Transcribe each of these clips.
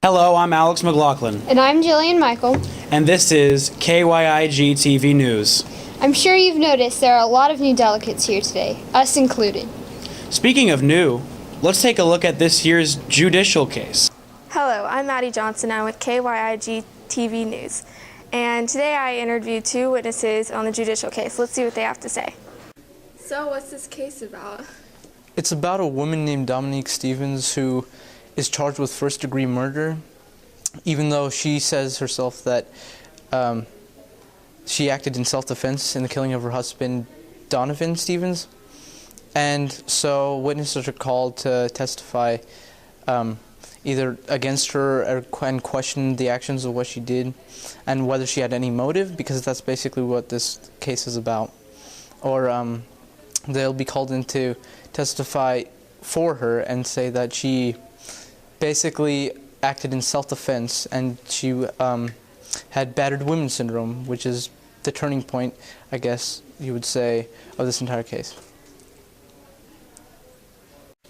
Hello, I'm Alex McLaughlin. And I'm Jillian Michael. And this is KYIGTV News. I'm sure you've noticed there are a lot of new delegates here today, us included. Speaking of new, let's take a look at this year's judicial case. Hello, I'm Maddie Johnson. I'm with KYIGTV News. And today I interviewed two witnesses on the judicial case. Let's see what they have to say. So what's this case about? It's about a woman named Dominique Stevens who is charged with first-degree murder, even though she says herself that she acted in self-defense in the killing of her husband, Donovan Stevens. And so witnesses are called to testify either against her and question the actions of what she did and whether she had any motive, because that's basically what this case is about. Or they'll be called in to testify for her and say that she basically acted in self-defense and she had battered women syndrome, which is the turning point, I guess you would say, of this entire case.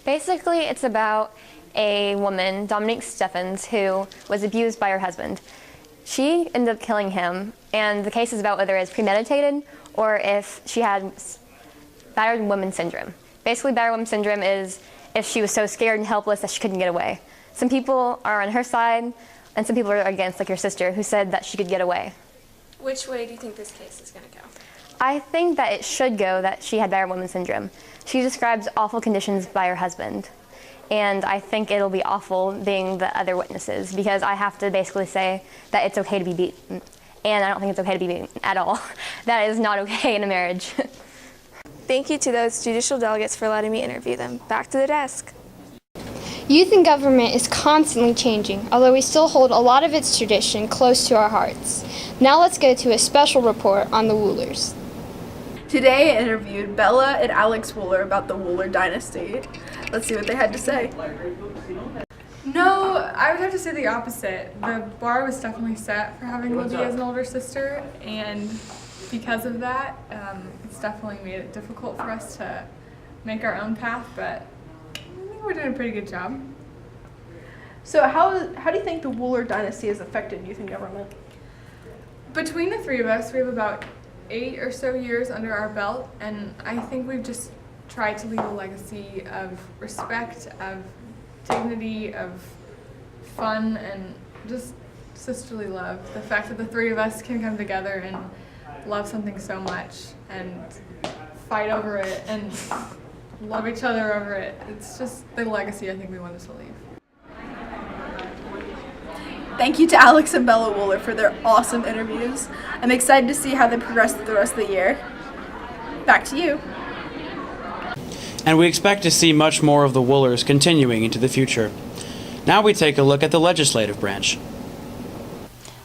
Basically, it's about a woman, Dominique Stevens, who was abused by her husband. She ended up killing him, and the case is about whether it's premeditated or if she had battered woman syndrome. Basically, battered woman syndrome is if she was so scared and helpless that she couldn't get away. Some people are on her side, and some people are against, like your sister, who said that she could get away. Which way do you think this case is going to go? I think that it should go that she had battered woman syndrome. She describes awful conditions by her husband, and I think it'll be awful being the other witnesses, because I have to basically say that it's okay to be beaten, and I don't think it's okay to be beaten at all. That is not okay in a marriage. Thank you to those judicial delegates for letting me interview them. Back to the desk. Youth in government is constantly changing, although we still hold a lot of its tradition close to our hearts. Now let's go to a special report on the Woolers. Today I interviewed Bella and Alex Wooler about the Wooler dynasty. Let's see what they had to say. No, I would have to say the opposite. The bar was definitely set for having Libby as an older sister, and because of that, it's definitely made it difficult for us to make our own path, but I think we're doing a pretty good job. So how do you think the Wooler dynasty has affected youth in government? Between the three of us, we have about 8 or so years under our belt, and I think we've just tried to leave a legacy of respect, of dignity, of fun, and just sisterly love. The fact that the three of us can come together and love something so much and fight over it and love each other over it, it's just the legacy I think we wanted to leave. Thank you to Alex and Bella Wooler for their awesome interviews. I'm excited to see how they progress through the rest of the year. Back to you. And we expect to see much more of the Woolers continuing into the future. Now we take a look at the legislative branch.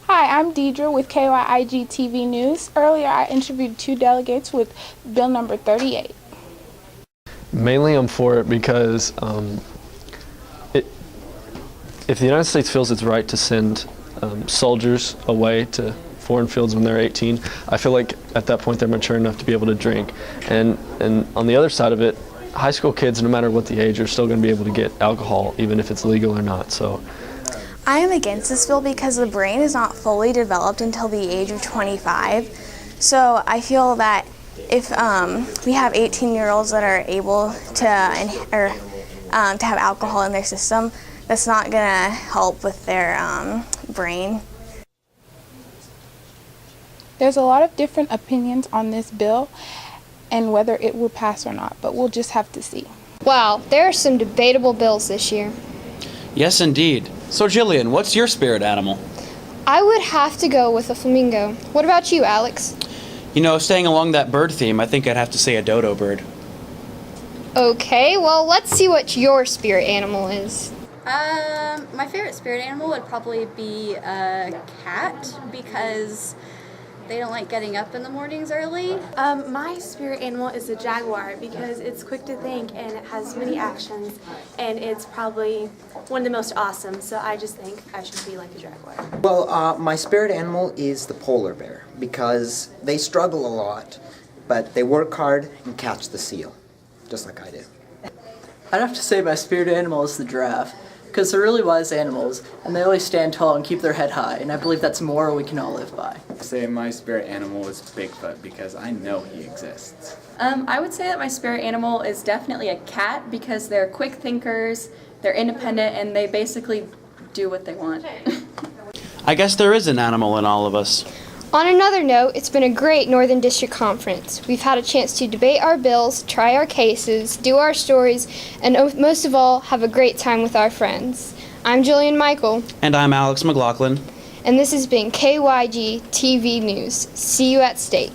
Hi, I'm Deidre with KYIGTV News. Earlier I interviewed two delegates with bill number 38. Mainly I'm for it because if the United States feels it's right to send soldiers away to foreign fields when they're 18, I feel like at that point they're mature enough to be able to drink. And on the other side of it, high school kids, no matter what the age, are still going to be able to get alcohol, even if it's legal or not. So I am against this bill because the brain is not fully developed until the age of 25. So I feel that if we have 18-year-olds that are able to have alcohol in their system, that's not going to help with their brain. There's a lot of different opinions on this bill and whether it will pass or not, but we'll just have to see. Wow, there are some debatable bills this year. Yes, indeed. So Jillian, what's your spirit animal? I would have to go with a flamingo. What about you, Alex? You know, staying along that bird theme, I think I'd have to say a dodo bird. Okay, well, let's see what your spirit animal is. My favorite spirit animal would probably be a cat because they don't like getting up in the mornings early. My spirit animal is a jaguar because it's quick to think and it has many actions and it's probably one of the most awesome, so I just think I should be like a jaguar. Well, my spirit animal is the polar bear because they struggle a lot, but they work hard and catch the seal, just like I do. I'd have to say my spirit animal is the giraffe, because they're really wise animals, and they always stand tall and keep their head high, and I believe that's a moral we can all live by. Say my spirit animal is Bigfoot, because I know he exists. I would say that my spirit animal is definitely a cat, because they're quick thinkers, they're independent, and they basically do what they want. I guess there is an animal in all of us. On another note, it's been a great Northern District Conference. We've had a chance to debate our bills, try our cases, do our stories, and most of all, have a great time with our friends. I'm Jillian Michael. And I'm Alex McLaughlin. And this has been KYG TV News. See you at State.